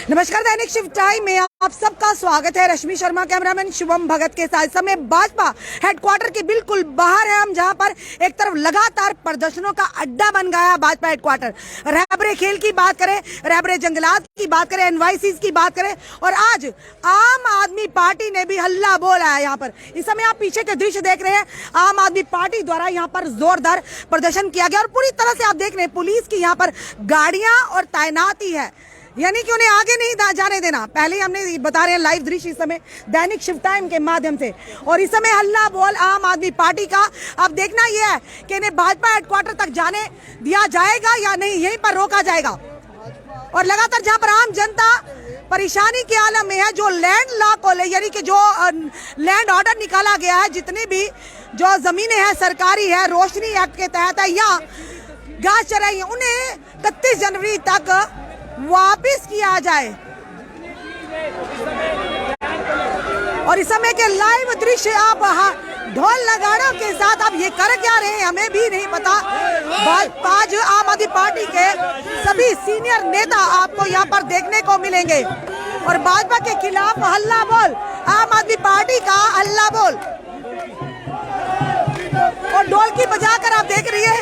नमस्कार, दैनिक shift time में आप सबका स्वागत है। रश्मि शर्मा, कैमरामैन शुभम भगत के साथ। समय भाजपा हेडक्वार्टर के बिल्कुल बाहर है हम, जहां पर एक तरफ लगातार प्रदर्शनों का अड्डा बन गया है भाजपा हेडक्वार्टर। रहबरे खेल की बात करें, रहबरे जंगलात की बात करें, एनवाईसी की बात करें, और आज आम आदमी पार्टी ने भी हल्ला बोला है यहाँ पर। इस समय आप पीछे के दृश्य देख रहे हैं, आम आदमी पार्टी द्वारा यहाँ पर जोरदार प्रदर्शन किया गया और पूरी तरह से आप देख रहे हैं पुलिस की यहाँ पर गाड़ियां और तैनाती है, यानी कि उन्हें आगे नहीं जाने देना। पहले ही हमने बता रहे हैं लाइव दृश्य इस समय दैनिक शिफ्ट टाइम के माध्यम से। और इस समय हल्ला बोल आम आदमी पार्टी का अब देखना यह है कि इन्हें भाजपा हेडक्वार्टर तक जाने दिया जाएगा या नहीं, यहीं पर रोका जाएगा। और लगातार जहां पर आम जनता परेशानी के आलम में है, जो लैंड लॉ को यानी कि जो लैंड ऑर्डर निकाला गया है, जितनी भी जो जमीनें हैं सरकारी है, रोशनी एक्ट के तहत है या घास चराई है, उन्हें 31 जनवरी तक वापिस किया जाए। और इस समय के लाइव दृश्य आप ढोल नगाड़ों के साथ आप ये कर क्या रहे हैं हमें भी नहीं पता। आज आम आदमी पार्टी के सभी सीनियर नेता आपको यहाँ पर देखने को मिलेंगे और भाजपा के खिलाफ हल्ला बोल, आम आदमी पार्टी का हल्ला बोल। और ढोलकी बजाकर आप देख रही है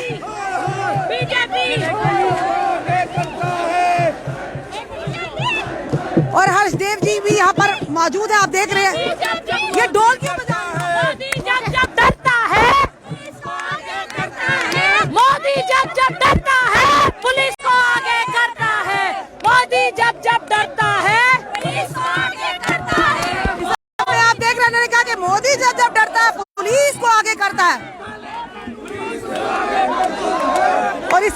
और हर्षदेव जी भी यहाँ पर मौजूद है, आप देख रहे हैं ये ढोल क्यों बजा रहे हैं? मोदी जब डरता है, मोदी जब डरता है पुलिस को आगे करता है। मोदी जब डरता है पुलिस को आगे करता है। आप देख रहे हैं कहा कि मोदी जब डरता है पुलिस को आगे करता है। और इस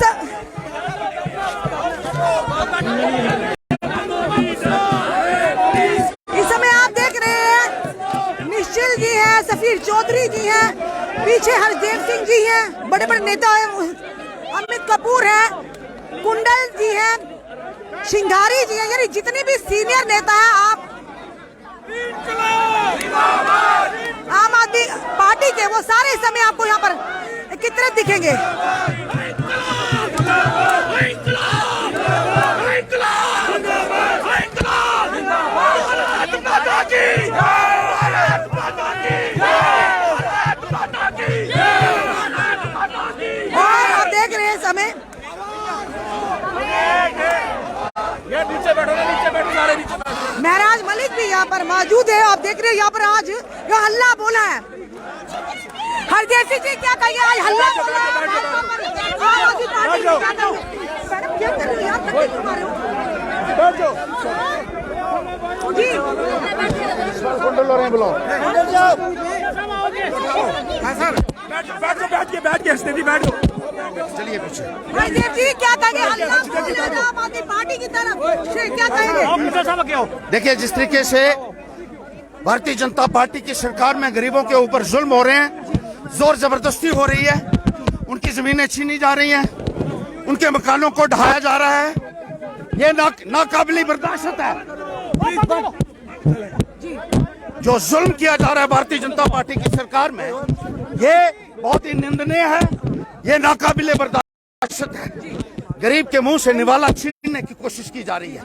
समय आप देख रहे हैं निश्चिल जी हैं, सफीर चौधरी जी हैं, पीछे हरदेव सिंह जी हैं, बड़े बड़े नेता हैं, अमित कपूर हैं, कुंडल जी हैं, सिंघारी जी हैं, यानी जितने भी सीनियर नेता हैं आप आम आदमी पार्टी के, वो सारे समय आपको यहाँ पर कितने दिखेंगे। और आप देख रहे हैं समय महराज मलिक भी यहाँ पर मौजूद है, आप देख रहे हैं यहाँ पर आज जो हल्ला बोला है। हरदेव सिंह जी क्या कहिए, आज हल्ला बोला चलिए पीछे। हरदेव जी क्या कहेंगे, हल्ला आम आदमी पार्टी की तरफ क्या कहेंगे? देखिए, जिस तरीके से भारतीय जनता पार्टी की सरकार में गरीबों के ऊपर जुल्म हो रहे हैं, जोर जबरदस्ती हो रही है, उनकी जमीनें छीनी जा रही हैं, उनके मकानों को ढहाया जा रहा है, ये नाकाबिले बर्दाश्त है। जो जुल्म किया जा रहा है भारतीय जनता पार्टी की सरकार में, ये बहुत ही निंदनीय है, ये नाकाबिले बर्दाश्त है। गरीब के मुंह से निवाला छीनने की कोशिश की जा रही है,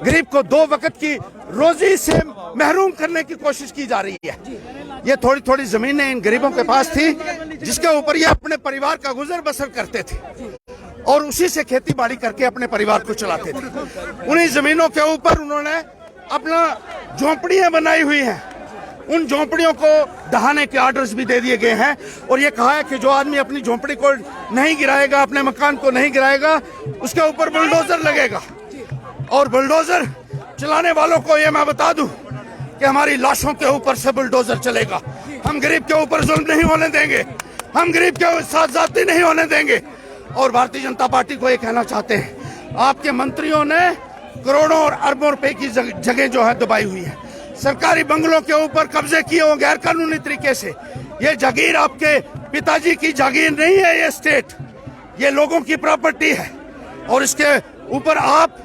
गरीब को 2 वक्त की रोजी से महरूम करने की कोशिश की जा रही है। ये थोड़ी थोड़ी जमीनें इन गरीबों के पास थी, जिसके ऊपर ये अपने परिवार का गुजर बसर करते थे और उसी से खेती बाड़ी करके अपने परिवार को चलाते थे। उन्हीं जमीनों के ऊपर उन्होंने अपना झोंपड़ियां बनाई हुई हैं, उन झोंपड़ियों को ढहाने के आर्डर्स भी दे दिए गए हैं और ये कहा है कि जो आदमी अपनी झोंपड़ी को नहीं गिराएगा, अपने मकान को नहीं गिराएगा, उसके ऊपर बुलडोजर लगेगा। और बुलडोजर चलाने वालों को ये मैं बता दूं कि हमारी लाशों के ऊपर से बुलडोजर चलेगा। हम गरीब के ऊपर जुल्म नहीं होने देंगे, हम गरीब के साथ ज्यादती नहीं होने देंगे। और भारतीय जनता पार्टी को ये कहना चाहते हैं, आपके मंत्रियों ने करोड़ों और अरबों रुपए की जगह जो है दबाई हुई है, सरकारी बंगलों के ऊपर कब्जे किए हो गैर कानूनी तरीके से। ये जागीर आपके पिताजी की जागीर नहीं है, ये स्टेट, ये लोगों की प्रॉपर्टी है और इसके ऊपर आप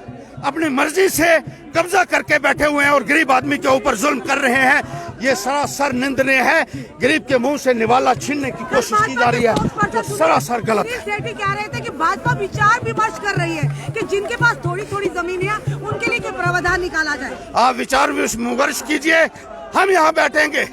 अपनी मर्जी से कब्जा करके बैठे हुए हैं और गरीब आदमी के ऊपर जुल्म कर रहे हैं। ये सरासर निंदनीय है। गरीब के मुंह से निवाला छीनने की कोशिश की जा रही है, जो सरासर गलत है। सेठी कह रहे थे कि भाजपा विचार विमर्श कर रही है कि जिनके पास थोड़ी थोड़ी जमीन है उनके लिए समाधान निकाला जाए। आप विचार विमर्श कीजिए, हम यहाँ बैठेंगे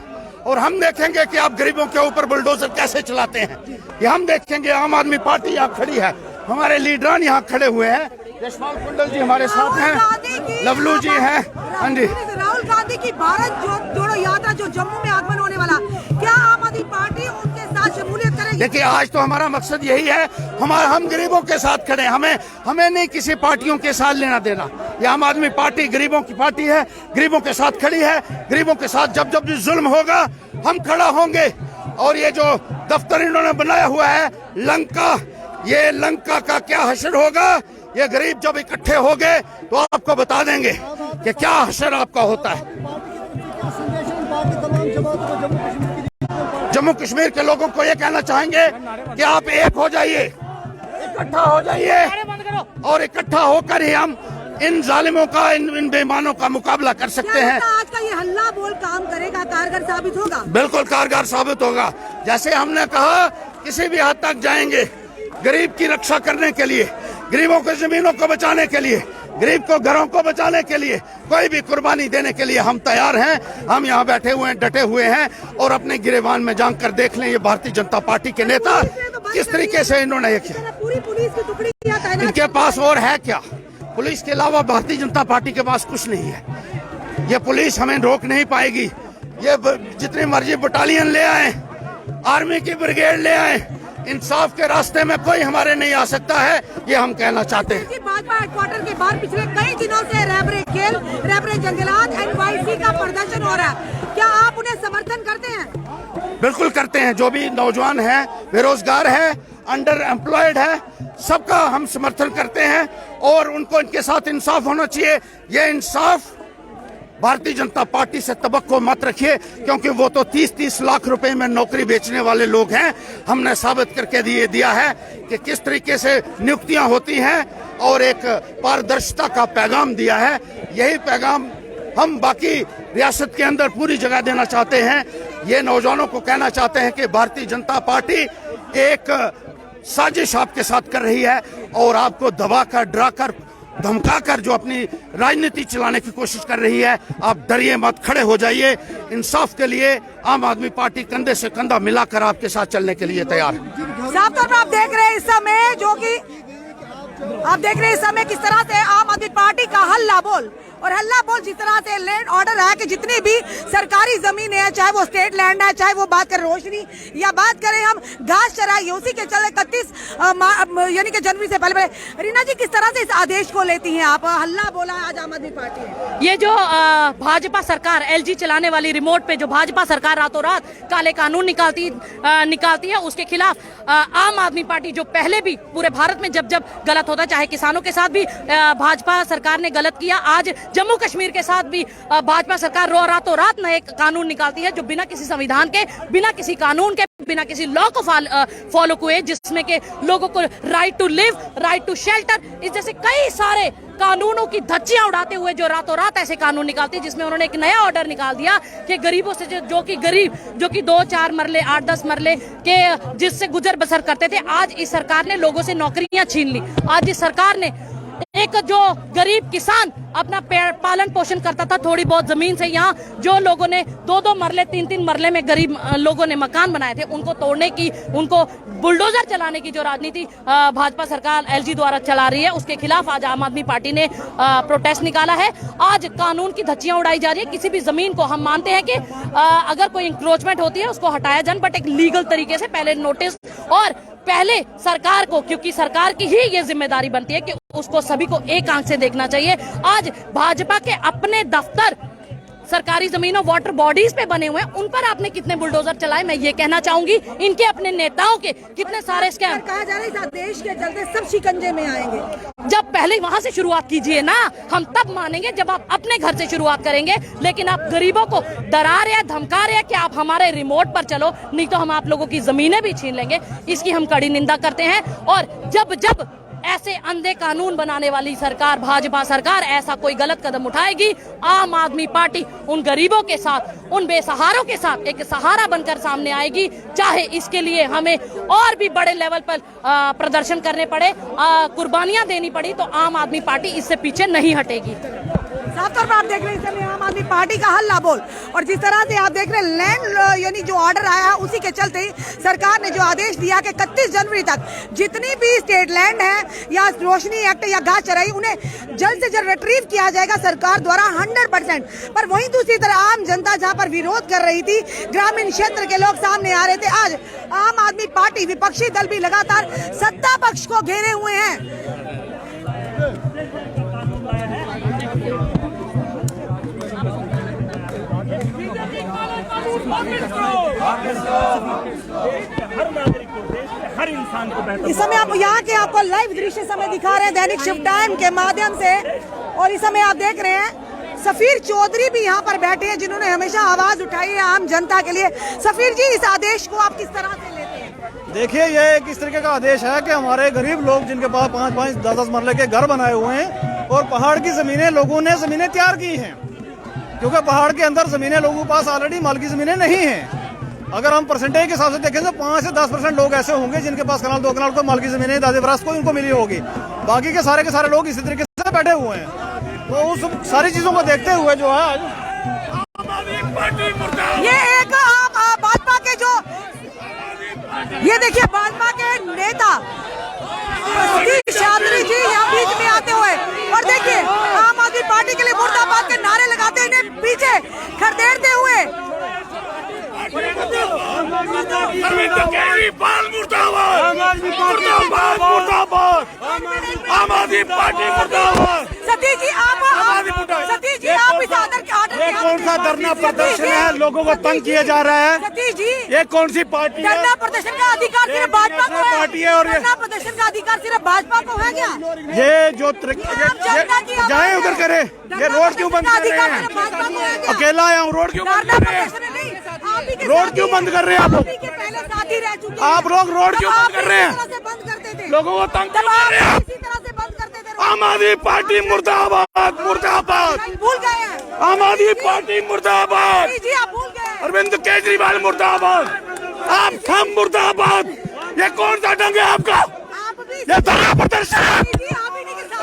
और हम देखेंगे कि आप गरीबों के ऊपर बुलडोजर कैसे चलाते हैं। ये हम देखेंगे। आम आदमी पार्टी यहाँ खड़ी है, हमारे लीडरान यहाँ खड़े हुए हैं, यशपाल कुंडल जी हमारे साथ हैं, लवलू जी हैं। हाँ जी, राहुल गांधी की भारत जोड़ो यात्रा जो जम्मू में आगमन होने वाला, क्या आम आदमी पार्टी उनके साथ शमूलियत करेगी? देखिए, आज तो हमारा मकसद यही है, हम गरीबों के साथ खड़े हैं। हमें नहीं किसी पार्टियों के साथ लेना देना। ये आम आदमी पार्टी गरीबों की पार्टी है, गरीबों के साथ खड़ी है। गरीबों के साथ जब जब जुल्म होगा हम खड़ा होंगे। और ये जो दफ्तर इन्होंने बनाया हुआ है लंका, ये लंका का क्या हश्र होगा, ये गरीब जब इकट्ठे हो गए तो आपको बता देंगे कि क्या हश्र आपका होता है। जम्मू कश्मीर के लोगों को ये कहना चाहेंगे कि आप एक हो जाइए, इकट्ठा हो जाइए, और इकट्ठा होकर ही हम इन जालिमों का, इन बेईमानों का मुकाबला कर सकते हैं। आज का ये हल्ला बोल काम करेगा, कारगर साबित होगा? बिल्कुल कारगर साबित होगा। जैसे हमने कहा, किसी भी हद तक जाएंगे गरीब की रक्षा करने के लिए, गरीबों की जमीनों को बचाने के लिए, गरीब को घरों को बचाने के लिए, कोई भी कुर्बानी देने के लिए हम तैयार हैं। हम यहाँ बैठे हुए हैं, डटे हुए हैं, और अपने गिरेबान में जान कर देख लें ये भारतीय जनता पार्टी के नेता किस तरीके से इन्होंने किया। पूरी पुलिस की टुकड़ी इनके पास और है क्या? पुलिस के अलावा भारतीय जनता पार्टी के पास कुछ नहीं है। ये पुलिस हमें रोक नहीं पाएगी। ये जितनी मर्जी बटालियन ले आए, आर्मी की ब्रिगेड ले आए, इंसाफ के रास्ते में कोई हमारे नहीं आ सकता है, ये हम कहना चाहते हैं। भाजपा हेडक्वार्टर के बाहर पिछले कई दिनों से रैबरे खेल, रैबरे जंगलात, NYC का प्रदर्शन हो रहा है, क्या आप उन्हें समर्थन करते हैं? बिल्कुल करते हैं। जो भी नौजवान है, बेरोजगार है, अंडर एम्प्लॉयड है, सबका हम समर्थन करते हैं, और उनको इनके साथ इंसाफ होना चाहिए। ये इंसाफ भारतीय जनता पार्टी से तवक्को मत रखिए, क्योंकि वो तो 30-30 लाख रुपए में नौकरी बेचने वाले लोग हैं। हमने साबित करके दिया है कि किस तरीके से नियुक्तियां होती हैं, और एक पारदर्शिता का पैगाम दिया है। यही पैगाम हम बाकी रियासत के अंदर पूरी जगह देना चाहते हैं। ये नौजवानों को कहना चाहते हैं कि भारतीय जनता पार्टी एक साजिश आपके साथ कर रही है, और आपको दबाकर, डराकर, धमकाकर जो अपनी राजनीति चलाने की कोशिश कर रही है। आप डरिए मत, खड़े हो जाइए। इंसाफ के लिए आम आदमी पार्टी कंधे से कंधा मिलाकर आपके साथ चलने के लिए तैयार है। साफ तौर पर आप देख रहे हैं इस समय, जो कि आप देख रहे हैं इस समय किस तरह से आम आदमी पार्टी का हल्ला बोल, और हल्ला बोल जिस तरह से लैंड ऑर्डर है कि जितनी भी सरकारी जमीन है, चाहे वो स्टेट लैंड है, चाहे वो बात करें रोशनी या बात करें हम घास चराई, उसी के चलते 31 यानी कि जनवरी से पहले। रीना जी, किस तरह से इस आदेश को लेती हैं आप? हल्ला बोला आज आम आदमी पार्टी है। ये जो भाजपा सरकार, LG चलाने वाली रिमोट पे जो भाजपा सरकार रातों रात काले कानून निकालती है, उसके खिलाफ आम आदमी पार्टी जो पहले भी पूरे भारत में जब जब गलत होता, चाहे किसानों के साथ भी भाजपा सरकार ने गलत किया, आज जम्मू कश्मीर के साथ भी भाजपा सरकार रातों रात नए कानून निकालती है, जो बिना किसी संविधान के, बिना किसी कानून के, बिना किसी लॉ को फॉलो हुए, जिसमें के लोगों को right to live, right to shelter, इस जैसे कई सारे कानूनों की धज्जियां उड़ाते हुए जो रातों रात ऐसे कानून निकालती है, जिसमें उन्होंने एक नया ऑर्डर निकाल दिया कि गरीबों से जो कि गरीब, जो कि 2-4 मरले, 8-10 मरले के जिससे गुजर बसर करते थे, आज इस सरकार ने लोगों से नौकरियां छीन ली। आज इस सरकार ने एक जो गरीब किसान अपना पालन पोषण करता था थोड़ी बहुत जमीन से, यहाँ जो लोगों ने 2-2 मरले, 3-3 मरले में गरीब लोगों ने मकान बनाए थे, उनको तोड़ने की, उनको बुलडोजर चलाने की जो राजनीति भाजपा सरकार LG द्वारा चला रही है, उसके खिलाफ आज आम आदमी पार्टी ने प्रोटेस्ट निकाला है। आज कानून की धज्जियां उड़ाई जा रही है। किसी भी जमीन को हम मानते हैं कि अगर कोई इंक्रोचमेंट होती है उसको हटाया जाए, बट एक लीगल तरीके से पहले नोटिस, और पहले सरकार को, क्योंकि सरकार की ही ये जिम्मेदारी बनती है कि उसको सभी को एक आंख से देखना चाहिए। आज भाजपा के अपने दफ्तर सरकारी जमीनों, वाटर बॉडीज पे बने हुए हैं, उन पर आपने कितने बुलडोजर चलाए, मैं ये कहना चाहूंगी। इनके अपने नेताओं के कितने सारे स्कैम। कहा जा रहा है इस आदेश के चलते सब शिकंजे में आएंगे। जब पहले वहां से शुरुआत कीजिए ना, हम तब मानेंगे जब आप अपने घर से शुरुआत करेंगे। लेकिन आप गरीबों को डरा रहे हैं, धमका रहे हैं कि आप हमारे रिमोट पर चलो, नहीं तो हम आप लोगों की जमीनें भी छीन लेंगे। इसकी हम कड़ी निंदा करते हैं। और जब जब ऐसे अंधे कानून बनाने वाली सरकार, भाजपा सरकार, ऐसा कोई गलत कदम उठाएगी, आम आदमी पार्टी उन गरीबों के साथ, उन बेसहारों के साथ एक सहारा बनकर सामने आएगी। चाहे इसके लिए हमें और भी बड़े लेवल पर प्रदर्शन करने पड़े, कुर्बानियां देनी पड़ी, तो आम आदमी पार्टी इससे पीछे नहीं हटेगी। साफ तौर पर आप देख रहे हैं इस समय आम आदमी पार्टी का हल्ला बोल, और जिस तरह से आप देख रहे हैं लैंड यानी जो ऑर्डर आया है उसी के चलते सरकार ने जो आदेश दिया कि 31 जनवरी तक जितनी भी स्टेट लैंड है या रोशनी एक्ट या घास चराई उन्हें जल्द से जल्द रिट्रीव किया जाएगा सरकार द्वारा 100%। पर वहीं दूसरी तरफ आम जनता जहां पर विरोध कर रही थी, ग्रामीण क्षेत्र के लोग सामने आ रहे थे। आज आम आदमी पार्टी विपक्षी दल भी लगातार सत्ता पक्ष को घेरे हुए हैं। हर इंसान को बेहतर। इस समय आप यहाँ के आपको लाइव दृश्य समय दिखा रहे हैं दैनिक शिफ्ट टाइम के माध्यम से, और इस समय आप देख रहे हैं सफीर चौधरी भी यहाँ पर बैठे हैं जिन्होंने हमेशा आवाज उठाई है आम जनता के लिए। सफीर जी, इस आदेश को आप किस तरह से लेते हैं? देखिए, ये एक इस तरीके का आदेश है कि हमारे गरीब लोग जिनके पास 5-5, 10-10 मरले के घर बनाए हुए हैं और पहाड़ की जमीनें लोगों ने जमीनें तैयार की हैं, क्योंकि पहाड़ के अंदर जमीनें लोगों के पास ऑलरेडी मालिकी जमीनें नहीं हैं। अगर हम परसेंटेज के हिसाब से देखें तो 5 से 10% लोग ऐसे होंगे जिनके पास कनाल 2 कनाल को मालिकी जमीनें दादे वरासत को इनको मिली होगी। बाकी के सारे लोग इसी तरीके से बैठे हुए हैं। तो उस सारी चीजों को देखते हुए जो है ये एक भाजपा के जो ये देखिए भाजपा के नेता सतीश चौधरी जी यहाँ बीच में आते हुए, और देखिए आम आदमी पार्टी के लिए मुर्दाबाद के नारे लगाते इन्हें पीछे खदेड़ते हुए। अरविंद केजरीवाल मुर्दाबाद, मुर्दाबाद, मुर्दाबाद, आम आदमी पार्टी मुर्दाबाद। सतीश जी आप इस ऑर्डर के ऑर्डर ये कौन सा धरना प्रदर्शन है? लोगों को तंग किया जा रहा है। सतीश जी, ये कौन सी पार्टी है? धरना प्रदर्शन का अधिकार सिर्फ भाजपा को है। पार्टी है और ये धरना प्रदर्शन का अधिकार सिर्फ भाजपा को है क्या? ये जो जाए उधर करे, ये रोड क्यों बंद कर रहे हैं? अकेला आया हूँ, रोड क्यों बंद कर रहे हैं? रोड क्यों बंद कर रहे हैं आप लोग? पहले साथी रह चुके आप लोग रोड क्यों बंद कर रहे हैं? बंद करते थे लोगों को तंग क्यों कर रहे हैं आप? इसी तरह से बंद करते थे। आम आदमी पार्टी मुर्दाबाद, मुर्दाबाद, भूल गए हैं। आम आदमी पार्टी मुर्दाबाद, जी आप भूल गए। अरविंद केजरीवाल मुर्दाबाद, आप सब मुर्दाबाद। ये कौन सा ढंग है आपका? ये धरना प्रदर्शन है,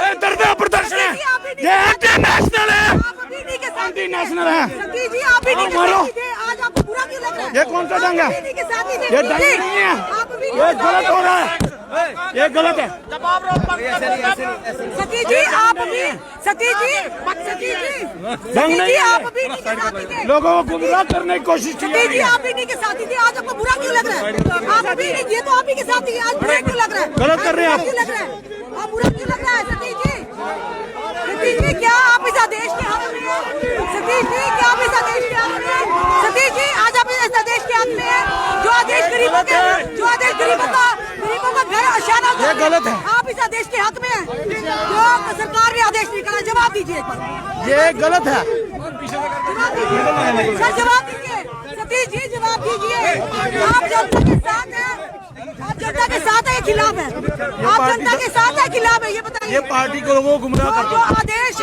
ये धरना प्रदर्शन है, ये एंटी नेशनल है, एंटी नेशनल है। जी आप भी नहीं मारो। आज आपको बुरा क्यों लग रहा है? ये कौन सा ढंग है? ये ढंग नहीं है, ये गलत हो रहा है, ये गलत है। सतीश जी आप भी, सतीश जी आप भी नहीं के साथी थे। लोगों को गुमराह करने की कोशिश की जा सतीश रही जी है। आप भी नहीं के साथी थे। आज आपको बुरा क्यों लग रहा है? आप भी नहीं, ये तो आप ही के साथी है। आज बुरा क्यों लग रहा है? गलत कर रहे हैं आप। क्यों लग रहा है? आप बुरा क्यों लग रहा है सतीश जी? सतीश जी क्या आप इस आदेश के हक में हैं? सतीश जी क्या आप इस आदेश के हक में हैं? सतीश जी आज आप इस आदेश के हक में हैं? जो आदेश गरीबों का घर आशाना, ये गलत है। आप इस आदेश के हक में हैं? जो सरकार ने आदेश निकाला, जवाब दीजिए। ये गलत है। सर जवाब दीजिए, सतीश जी जवाब दीजिए। आप जनता के साथ हैं, आप जनता के साथ है या खिलाफ है? आप जनता के साथ है खिलाफ है, ये बताइए। ये पार्टी को लोगों को गुमराह कर जो आदेश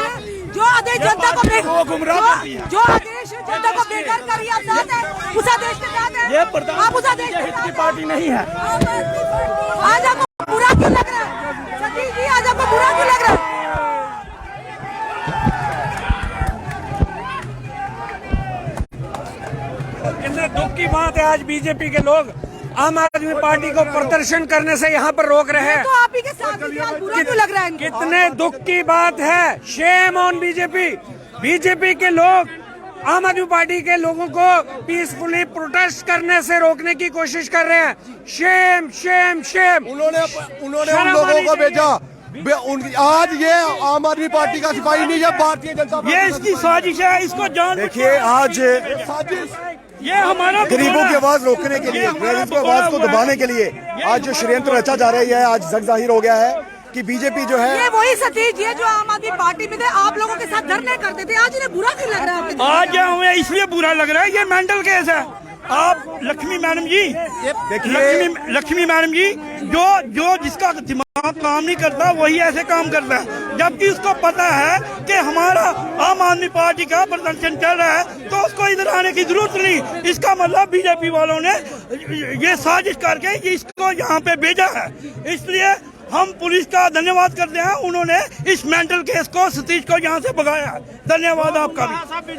जनता को जो आदेश जनता को बेघर कर रही है, आप साथ है उस आदेश के साथ है? ये आप उस आदेश के हित साथ की पार्टी नहीं है। आज आपको बुरा क्यों लग रहा है? सतीश जी आज आपको बुरा क्यों लग रहा है? कितने दुख की बात है, आज बीजेपी के लोग आम आदमी पार्टी को प्रदर्शन करने से यहाँ पर रोक रहे हैं। तो आप ही के साथ है, आज बुरा क्यों लग रहा है इनको? कितने दुख की बात है। Shame on BJP. बीजेपी के लोग आम आदमी पार्टी के लोगों को पीसफुली प्रोटेस्ट करने से रोकने की कोशिश कर रहे हैं। Shem Shem Shem. उन्होंने उन लोगों को भेजा। आज ये आम आदमी पार्टी का सिपाही नहीं है, भारतीय जनता पार्टी। ये इसकी साजिश है, इसको जान। देखिए, आज ये हमारा गरीबों की आवाज रोकने के लिए, गरीबों की आवाज को दबाने के लिए आज जो षड्यंत्र रचा जा रही है, आज जग जाहिर हो गया है कि बीजेपी जो है, ये वही सतीश जी है जो आम आदमी पार्टी में थे, आप लोगों के साथ धरने करते थे। आज इन्हें बुरा क्यों लग रहा है? आज हमें इसलिए बुरा लग रहा है, ये मेंटल केस है। आप लक्ष्मी मैडम जी देखिए, लक्ष्मी मैडम जी जो जिसका दिमाग काम नहीं करता वही ऐसे काम करता है, जबकि उसको पता है कि हमारा आम आदमी पार्टी का प्रदर्शन चल रहा है तो उसको इधर आने की जरूरत नहीं। इसका मतलब बीजेपी वालों ने ये साजिश करके इसको यहाँ पे भेजा है। इसलिए हम पुलिस का धन्यवाद करते हैं, उन्होंने इस मेंटल केस को सतीश को यहाँ से भगाया। धन्यवाद आपका भी।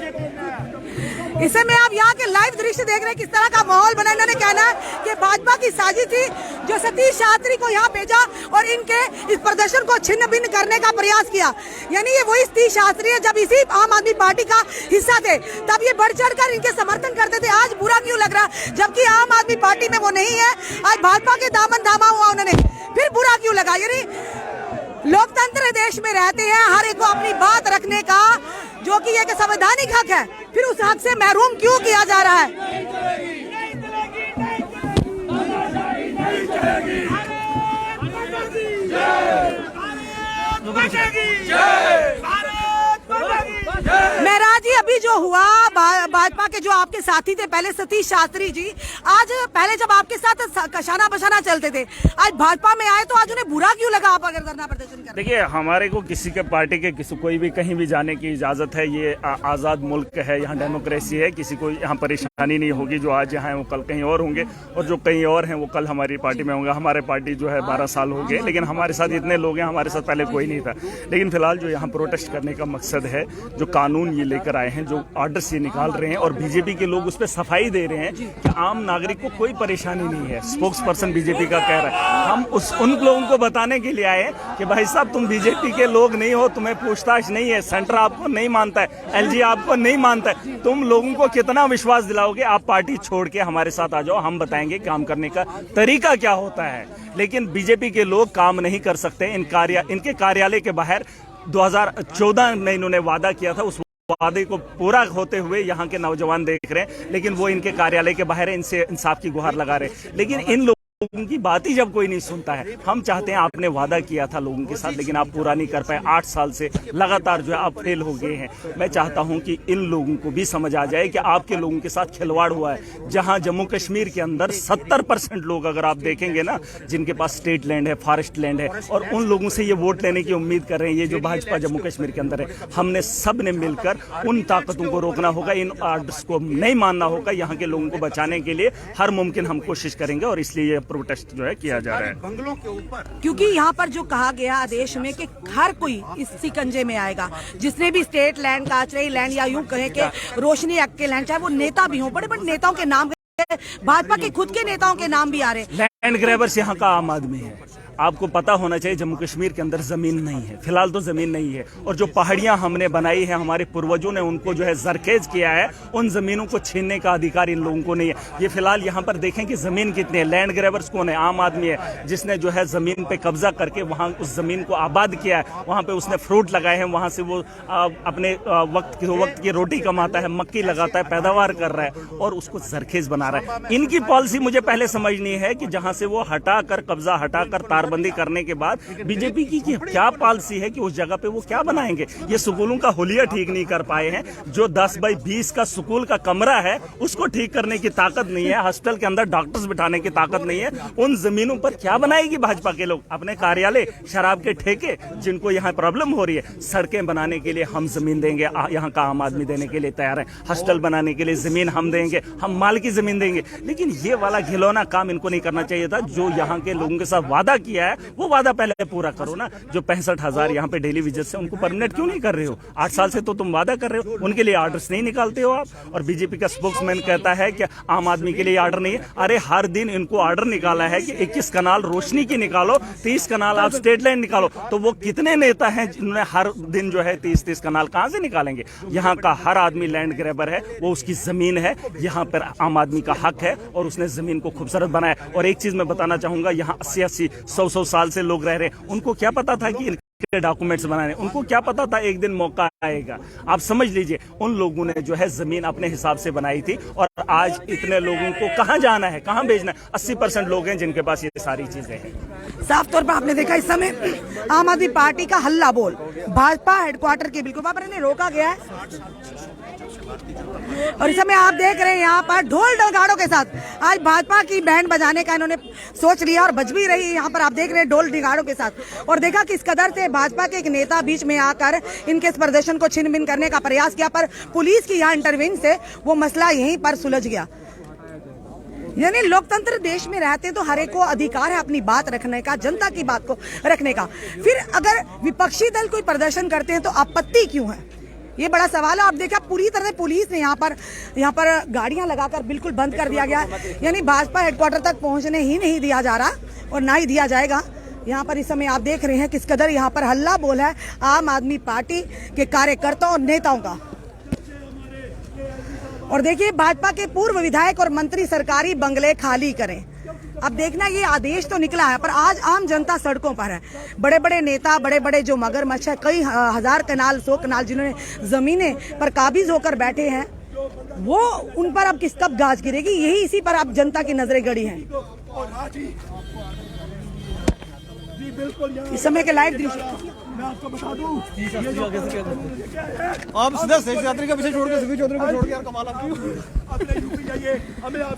इस समय आप यहाँ के लाइव दृश्य देख रहे हैं किस तरह का माहौल बना। इन्होंने कहना है कि भाजपा की साजिश थी जो सतीश शास्त्री को यहाँ भेजा और इनके इस प्रदर्शन को छिन्न भिन्न करने का प्रयास किया। यानी ये वही सतीश शास्त्री है जब इसी आम आदमी पार्टी का हिस्सा थे तब ये बढ़ चढ़ कर इनके समर्थन करते थे। आज बुरा क्यों लग रहा है जबकि आम आदमी पार्टी में वो नहीं है, आज भाजपा के दामन थामा हुआ उन्होंने, फिर बुरा क्यों लगा? यानी लोकतंत्र देश में रहते हैं, हर एक को अपनी बात रखने का जो कि एक संवैधानिक हक है, फिर उस हक से महरूम क्यों किया जा रहा है? महराज जी, अभी जो हुआ भाजपा के जो आपके साथी थे पहले सतीश शास्त्री जी, आज पहले जब आपके साथ कशाना बशाना चलते थे, आज भाजपा में आए तो आज उन्हें बुरा क्यों लगा आप अगर धरना प्रदर्शन कर? देखिए, हमारे को किसी के पार्टी के किसी कोई भी कहीं भी जाने की इजाजत है। ये आज़ाद मुल्क है, यहाँ डेमोक्रेसी है, किसी को यहाँ परेशानी नहीं होगी। जो आज यहाँ है वो कल कहीं और होंगे और जो कहीं और हैं वो कल हमारी पार्टी में होंगे। हमारे पार्टी जो है 12 साल हो गए, लेकिन हमारे साथ इतने लोग हैं, हमारे साथ पहले कोई नहीं था। लेकिन फिलहाल जो यहाँ प्रोटेस्ट करने का मकसद है, जो कानून ये लेकर आए हैं, जो ऑर्डर्स ये निकाल रहे हैं और बीजेपी के लोग उस पर सफाई दे रहे हैं कि आम नागरिक को कोई परेशानी नहीं है। स्पोक्स पर्सन बीजेपी का कह रहा है। हम उन लोगों को बताने के लिए आए कि भाई साहब, तुम बीजेपी के लोग नहीं हो, तुम्हें पूछताछ नहीं है, सेंटर आपको नहीं मानता है, एलजी आपको नहीं मानता है, तुम लोगों को कितना विश्वास दिलाओगे? आप पार्टी छोड़ के हमारे साथ आ जाओ, हम बताएंगे काम करने का तरीका क्या होता है। लेकिन बीजेपी के लोग काम नहीं कर सकते। इनके कार्यालय के बाहर 2014 में इन्होंने वादा किया था, उस वादे को पूरा होते हुए यहाँ के नौजवान देख रहे हैं, लेकिन वो इनके कार्यालय के बाहर इनसे इंसाफ की गुहार लगा रहे हैं। लेकिन इन लोगों की बात ही जब कोई नहीं सुनता है। हम चाहते हैं, आपने वादा किया था लोगों के साथ, लेकिन आप पूरा नहीं कर पाए। 8 साल से लगातार जो है आप फेल हो गए हैं। मैं चाहता हूं कि इन लोगों को भी समझ आ जाए कि आपके लोगों के साथ खिलवाड़ हुआ है। जहां जम्मू कश्मीर के अंदर 70% लोग अगर आप देखेंगे ना, जिनके पास स्टेट लैंड है, फॉरेस्ट लैंड है, और उन लोगों से ये वोट लेने की उम्मीद कर रहे हैं, ये जो भाजपा जम्मू कश्मीर के अंदर है, हमने सब ने मिलकर उन ताकतों को रोकना होगा, इन ऑर्डर्स को नहीं मानना होगा। यहाँ के लोगों को बचाने के लिए हर मुमकिन हम कोशिश करेंगे और इसलिए ये प्रोटेस्ट जो है किया जा रहा है बंगलों के ऊपर। क्योंकि यहाँ पर जो कहा गया आदेश में कि हर कोई इस सिकंजे में आएगा, जिसने भी स्टेट लैंड, काचरई लैंड या यूं कहें कि रोशनी एक्ट के लैंड, चाहे वो नेता भी हों, बड़े बड़े नेताओं के नाम, भाजपा के खुद के नेताओं के नाम भी आ रहे हैं। लैंड ग्रैबर्स यहाँ का आम आदमी है। आपको पता होना चाहिए, जम्मू कश्मीर के अंदर जमीन नहीं है, फिलहाल तो जमीन नहीं है। और जो पहाड़ियां हमने बनाई है, हमारे पूर्वजों ने उनको जो है जरखेज किया है, उन जमीनों को छीनने का अधिकार इन लोगों को नहीं है। ये फिलहाल यहाँ पर देखें कि जमीन कितनी है। लैंड ग्रैबर्स कौन है? आम आदमी है, जिसने जो है जमीन पे कब्जा करके वहाँ उस जमीन को आबाद किया है। वहाँ पे उसने फ्रूट लगाए हैं, वहाँ से वो अपने वक्त की रोटी कमाता है, मक्की लगाता है, पैदावार कर रहा है और उसको जरखेज बना रहा है। इनकी पॉलिसी मुझे पहले समझनी है कि जहाँ से वो हटाकर, कब्जा हटाकर, तारबंदी करने के बाद बीजेपी की क्या पॉलिसी है कि उस जगह पे वो क्या बनाएंगे। ये स्कूलों का हुलिया ठीक नहीं कर पाए हैं। जो 10 बाई 20 का स्कूल का कमरा है, उसको ठीक करने की ताकत नहीं है। हॉस्पिटल के अंदर डॉक्टर्स बिठाने की ताकत नहीं है। उन जमीनों पर क्या बनाएगी भाजपा के लोग? अपने कार्यालय, शराब के ठेके, जिनको यहाँ प्रॉब्लम हो रही है। सड़कें बनाने के लिए हम जमीन देंगे, यहाँ का आम आदमी देने के लिए तैयार है। हॉस्पिटल बनाने के लिए जमीन हम देंगे, हम माल की जमीन देंगे। लेकिन ये वाला घिलौना काम इनको नहीं करना चाहिए था। जो यहाँ के लोगों के साथ वादा किया है, वो वादा पहले पूरा करो ना। जो 65,000 यहाँ पे डेली विजिट्स हैं, उनको परमानेंट क्यों नहीं कर रहे हो? 8 साल से तो तुम वादा कर रहे हो, उनके लिए ऑर्डर्स नहीं निकालते हो आप। और बीजेपी का स्पोक्समैन कहता है कि आम आदमी के लिए ऑर्डर नहीं है। अरे हर दिन इनको ऑर्डर निकाला है कि 21 कनाल रोशनी की निकालो, 30 कनाल आप स्टेट लैंड निकालो। तो वो कितने नेता हैं जिन्होंने हर दिन जो है 30-30 कनाल कहां से निकालेंगे? यहाँ का हर आदमी लैंड ग्रैबर है, वो उसकी जमीन है, यहाँ पर आम आदमी का हक है और उसने जमीन को खूबसूरत बनाया। और एक चीज मैं बताना चाहूंगा, यहाँ 80-80, 100-100 साल से लोग रह रहे हैं। उनको क्या पता था कि इनके डॉक्यूमेंट्स बनाने? उनको क्या पता था एक दिन मौका आएगा? आप समझ लीजिए, उन लोगों ने जो है जमीन अपने हिसाब से बनाई थी और आज इतने लोगों को कहां जाना है, कहां भेजना है? 80% लोग हैं जिनके पास ये सारी चीजें हैं। साफ तौर पर आपने देखा इस समय आम आदमी पार्टी का हल्ला बोल भाजपा हेडक्वार्टर के बिल्कुल वहां पर इन्हें रोका गया है। और इस समय आप देख रहे हैं यहाँ पर ढोल नगाड़ों के साथ आज भाजपा की बैंड बजाने का इन्होंने सोच लिया और बज भी रही है। यहाँ पर आप देख रहे हैं ढोल नगाड़ों के साथ। और देखा किस कदर से भाजपा के एक नेता बीच में आकर इनके इस प्रदर्शन को छिन भिन करने का प्रयास किया, पर पुलिस की यहाँ इंटरवेंशन से वो मसला यहीं पर सुलझ गया। यानी लोकतंत्र देश में रहते तो हर एक को अधिकार है अपनी बात रखने का, जनता की बात को रखने का। फिर अगर विपक्षी दल कोई प्रदर्शन करते हैं तो आपत्ति क्यों है, ये बड़ा सवाल है। आप देखा पूरी तरह पुलिस ने यहाँ पर गाड़ियां लगाकर बिल्कुल बंद कर दिया गया है, यानी भाजपा हेडक्वार्टर तक पहुंचने ही नहीं दिया जा रहा और ना ही दिया जाएगा। यहाँ पर इस समय आप देख रहे हैं किस कदर यहाँ पर हल्ला बोल है आम आदमी पार्टी के कार्यकर्ताओं और नेताओं का। और देखिए भाजपा के पूर्व विधायक और मंत्री सरकारी बंगले खाली करें। अब देखना ये आदेश तो निकला है पर आज आम जनता सड़कों पर है। बड़े बड़े नेता, बड़े बड़े जो मगरमच्छ है, कई हजार कनाल 100 कनाल जिन्होंने जमीनें पर काबिज होकर बैठे हैं, वो उन पर अब कब गाज गिरेगी, यही इसी पर अब जनता की नजरें गड़ी हैं। इस समय के लाइव दृश्य मैं आपको बता दूं, आप सीधा शेष यात्री के पीछे छोड़ के सफीर चौधरी को छोड़ के यार कमाल आप क्यों?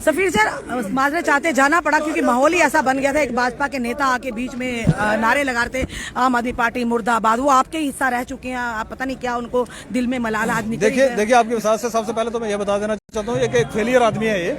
सफीर सर माजरे चाहते जाना पड़ा क्योंकि माहौल ही ऐसा बन गया था। एक भाजपा के नेता आके बीच में नारे लगा रहे थे आम आदमी पार्टी मुर्दाबाद, वो आपके हिस्सा रह चुके हैं, आप पता नहीं क्या उनको दिल में मलाल आदमी। देखिए आपके साथ से सबसे पहले तो मैं ये बता देना चाहता हूँ एक फेलियर आदमी है ये,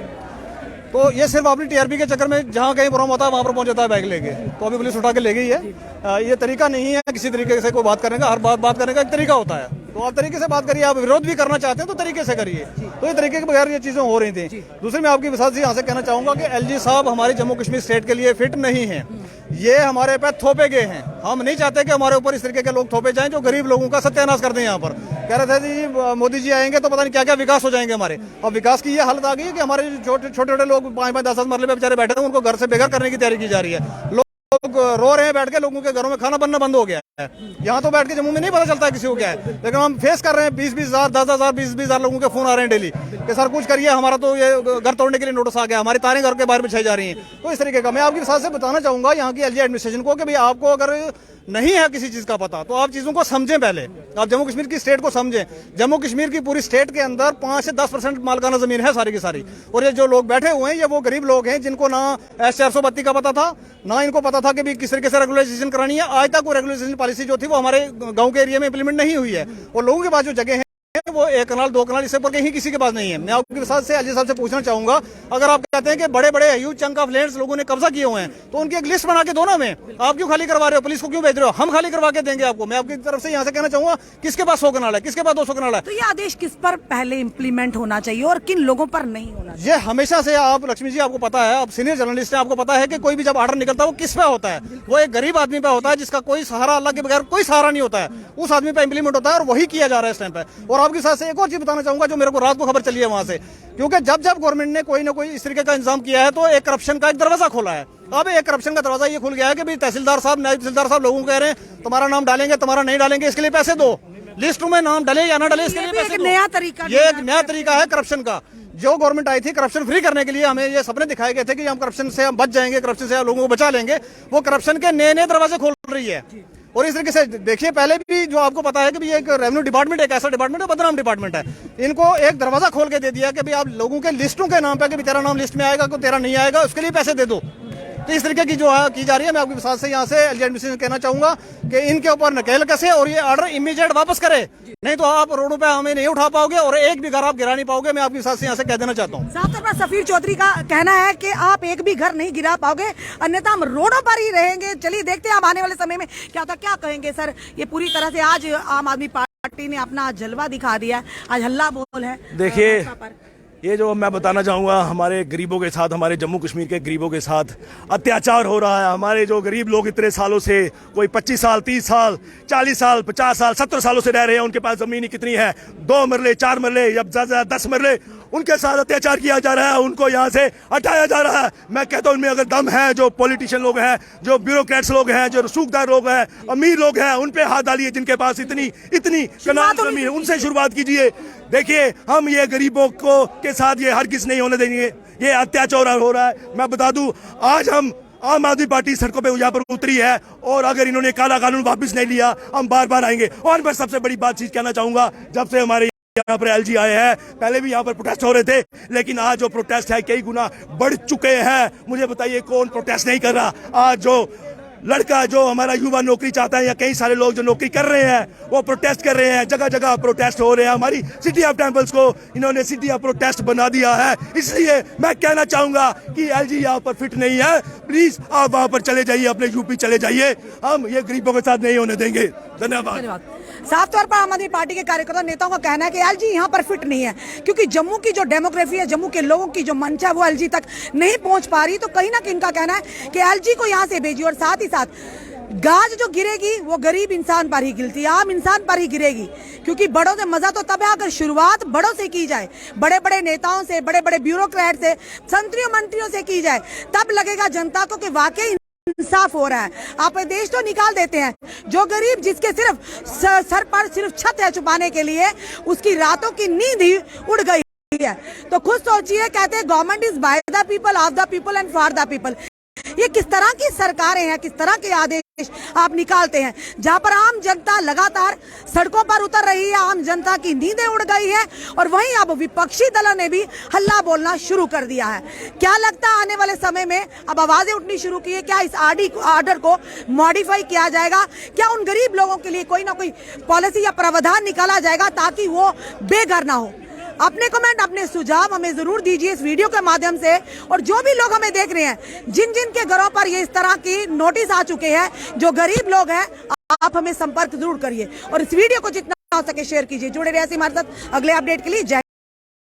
तो ये सिर्फ अपनी टीआरपी के चक्कर में जहाँ कहीं प्रोग्राम होता है वहाँ पर पहुंच जाता है बाइक लेके, तो अभी पुलिस उठा के ले गई है। ये तरीका नहीं है किसी तरीके से कोई बात करने का, हर बात करने का एक तरीका होता है, तो आप तरीके से बात करिए। आप विरोध भी करना चाहते हैं तो तरीके से करिए, तो ये तरीके के बगैर ये चीजें हो रही थी। दूसरी मैं आपकी विशाल से यहाँ से कहना चाहूंगा कि एलजी साहब हमारे जम्मू कश्मीर स्टेट के लिए फिट नहीं है, ये हमारे पे थोपे गए हैं। हम नहीं चाहते कि हमारे ऊपर इस तरीके के लोग थोपे जाएं जो गरीब लोगों का सत्यानाश कर दें। यहाँ पर कह रहे थे जी मोदी जी आएंगे तो पता नहीं क्या क्या विकास हो जाएंगे हमारे। अब विकास की ये हालत आ गई है कि हमारे छोटे छोटे लोग 5-5 10 मरले पे बेचारे बैठे हैं, उनको घर से बेघर करने की तैयारी की जा रही है। लोग रो रहे हैं बैठ के, लोगों के घरों में खाना बनना बंद हो गया है। यहाँ तो बैठ के जम्मू में नहीं पता चलता है किसी को क्या है, लेकिन हम फेस कर रहे हैं 20-20 हज़ार 10-10 हज़ार 20-20 हज़ार लोगों के फोन आ रहे हैं डेली कि सर कुछ करिए, हमारा तो ये घर तोड़ने के लिए नोटिस आ गया, हमारी तारें घर के बाहर बिछाई जा रही हैं। तो इस तरीके का मैं आपके साथ से बताना चाहूंगा यहाँ की एलजी एडमिनिस्ट्रेशन को कि भाई आपको अगर नहीं है किसी चीज का पता तो आप चीजों को समझें, पहले आप जम्मू कश्मीर की स्टेट को समझें। जम्मू कश्मीर की पूरी स्टेट के अंदर 5 से 10% मालिकाना जमीन है सारी की सारी, और ये जो लोग बैठे हुए हैं ये वो गरीब लोग हैं जिनको ना S-432 का पता था, ना इनको पता था कि भी किस तरीके से रेगुलराइजेशन करानी है। आज तक वो रेगुलराइजेशन पॉलिसी जो थी वो हमारे गांव के एरिया में इंप्लीमेंट नहीं हुई है, और लोगों के पास जो जगह है वो 1 कनाल 2 कनाल इससे ऊपर कहीं किसी के पास नहीं है। मैं आपके साथ से एलजी साहब से पूछना चाहूंगा, अगर आप कहते हैं कि बड़े बड़े ह्यूज चंक ऑफ लैंड्स लोगों ने कब्जा किए हुए हैं तो उनकी एक लिस्ट बना के दो ना, में आप क्यों खाली करवा रहे हो, पुलिस को क्यों भेज रहे हो, हम खाली करवा के देंगे आपको। मैं आपकी तरफ से यहाँ से कहना चाहूंगा किसके पास 100 कनाल है, किसके पास 200 कनाल है। तो ये आदेश किस पर पहले इम्प्लीमेंट होना चाहिए और किन लोगों पर नहीं होना चाहिए? ये हमेशा से आप लक्ष्मी जी आपको पता है, आप सीनियर जर्नलिस्ट हैं, आपको पता है कि कोई भी जब ऑर्डर निकलता है वो किस पे होता है, वो एक गरीब आदमी पे होता है जिसका कोई सहारा, अल्लाह के बगैर कोई सहारा नहीं होता है, उस आदमी पे इंप्लीमेंट होता है और वही किया जा रहा है इस टाइम पे। और आपके साथ से एक और चीज बताना चाहूंगा जो मेरे को रात को खबर चली है वहां से, क्योंकि जब गवर्नमेंट ने कोई ना कोई इस तरीके का इंतजाम किया है तो एक करप्शन का एक दरवाजा खोला है। अब एक करप्शन का दरवाजा ये खुल गया है कि भाई तहसीलदार साहब, नायब तहसीलदार साहब लोगों को कह रहे हैं तुम्हारा नाम डालेंगे, तुम्हारा नहीं डालेंगे, इसके लिए पैसे दो, लिस्ट में नाम डाले या ना डाले इसके लिए पैसे दो। नया तरीका, ये एक नया तरीका है करप्शन का। जो गवर्नमेंट आई थी करप्शन फ्री करने के लिए, हमें ये सपने दिखाए गए थे कि हम करप्शन से हम बच जाएंगे, करप्शन से लोगों को बचा लेंगे, वो करप्शन के नए नए दरवाजे खोल रही है। और इस तरीके से देखिए, पहले भी जो आपको पता है कि भी एक रेवेन्यू डिपार्टमेंट एक ऐसा डिपार्टमेंट है, बदनाम डिपार्टमेंट है, इनको एक दरवाजा खोल के दे दिया कि भाई आप लोगों के लिस्टों के नाम पे कि तेरा नाम लिस्ट में आएगा, कोई तेरा नहीं आएगा, उसके लिए पैसे दे दो। तो इस तरीके की जो है की जा रही है। मैं आपके साथ से यहाँ से एलजी एडमिनिस्ट्रेशन कहना चाहूंगा कि इनके ऊपर नकेल कसे और ये ऑर्डर इमीडिएट वापस करे, नहीं तो आप रोडों पे हमें नहीं उठा पाओगे और एक भी घर आप गिरा नहीं पाओगे। मैं आपके साथ से यहाँ से कह देना चाहता हूँ। साफ तौर पर सफीर चौधरी का कहना है कि आप एक भी घर नहीं गिरा पाओगे, अन्यथा हम रोडों पर ही रहेंगे। चलिए देखते हैं अब आने वाले समय में क्या होता, क्या कहेंगे सर। ये पूरी तरह से आज आम आदमी पार्टी ने अपना जलवा दिखा दिया, आज हल्ला बोल है। देखिए ये जो मैं बताना चाहूँगा, हमारे गरीबों के साथ, हमारे जम्मू कश्मीर के गरीबों के साथ अत्याचार हो रहा है। हमारे जो गरीब लोग इतने सालों से, कोई 25 साल 30 साल 40 साल 50 साल 70 सालों से रह रहे हैं, उनके पास ज़मीन कितनी है, 2 मरले 4 मरले या 10 मरले, उनके साथ अत्याचार किया जा रहा है, उनको यहाँ से हटाया जा रहा है। मैं कहता हूँ उनमें अगर दम है, जो पॉलिटिशियन लोग हैं, जो ब्यूरोक्रेट्स लोग हैं, जो रसूखदार लोग हैं, अमीर लोग हैं, उन पे हाथ डालिए जिनके पास इतनी कनाल जमीन है, उनसे शुरुआत कीजिए। देखिए हम ये गरीबों को के साथ ये हरगिज़ नहीं होने देंगे, ये अत्याचार हो रहा है। मैं बता दूं, आज हम आम आदमी पार्टी सड़कों पे यहाँ पर उतरी है और अगर इन्होंने काला कानून वापस नहीं लिया हम बार बार आएंगे। और मैं सबसे बड़ी बात चीज कहना चाहूंगा, जब से हमारे यहाँ पर एलजी आए हैं, पहले भी यहाँ पर प्रोटेस्ट हो रहे थे, लेकिन आज जो प्रोटेस्ट है कई गुना बढ़ चुके हैं। मुझे बताइए कौन प्रोटेस्ट नहीं कर रहा। आज जो लड़का जो हमारा युवा नौकरी चाहता है या कई सारे लोग जो नौकरी कर रहे हैं वो प्रोटेस्ट कर रहे हैं, जगह जगह प्रोटेस्ट हो रहे हैं। हमारी सिटी ऑफ टेम्पल्स को इन्होंने सिटी ऑफ प्रोटेस्ट बना दिया है। इसलिए मैं कहना चाहूंगा कि एलजी यहाँ पर फिट नहीं है, प्लीज आप वहां पर चले जाइए, अपने यूपी चले जाइए, हम ये गरीबों के साथ नहीं होने देंगे। धन्यवाद। साफ तौर पर आम आदमी पार्टी के कार्यकर्ता नेताओं का कहना है कि एलजी यहाँ पर फिट नहीं है, क्योंकि जम्मू की जो डेमोग्राफी है, जम्मू के लोगों की जो मंशा है वो एलजी तक नहीं पहुंच पा रही। तो कहीं ना कहीं इनका कहना है कि एलजी को यहाँ से भेजिए, और साथ ही साथ गाज जो गिरेगी वो गरीब इंसान पर ही गिरती है, आम इंसान पर ही गिरेगी। क्योंकि बड़ों से मजा तो तब है अगर शुरुआत बड़ों से की जाए, बड़े बड़े नेताओं से, बड़े बड़े ब्यूरोक्रेट से, मंत्रियों से की जाए, तब लगेगा जनता को कि वाकई इंसाफ हो रहा है। आप देश तो निकाल देते हैं, जो गरीब जिसके सिर्फ सर पर सिर्फ छत है छुपाने के लिए, उसकी रातों की नींद ही उड़ गई है। तो खुद सोचिए, कहते हैं government is by the people, of the people and for the people. ये किस तरह की सरकारें हैं, किस तरह के आदेश आप निकालते हैं, जहां पर आम जनता लगातार सड़कों पर उतर रही है, आम जनता की नींदें उड़ गई है, और वहीं अब विपक्षी दलों ने भी हल्ला बोलना शुरू कर दिया है। क्या लगता है आने वाले समय में अब आवाजें उठनी शुरू की है, क्या इस आर्डर को मॉडिफाई किया जाएगा? क्या उन गरीब लोगों के लिए कोई ना कोई पॉलिसी या प्रावधान निकाला जाएगा ताकि वो बेघर ना हो? अपने कमेंट, अपने सुझाव हमें जरूर दीजिए इस वीडियो के माध्यम से। और जो भी लोग हमें देख रहे हैं, जिन जिन के घरों पर ये इस तरह की नोटिस आ चुके हैं, जो गरीब लोग हैं, आप हमें संपर्क जरूर करिए और इस वीडियो को जितना हो सके शेयर कीजिए। जुड़े रहिए हमारे साथ अगले अपडेट के लिए। जय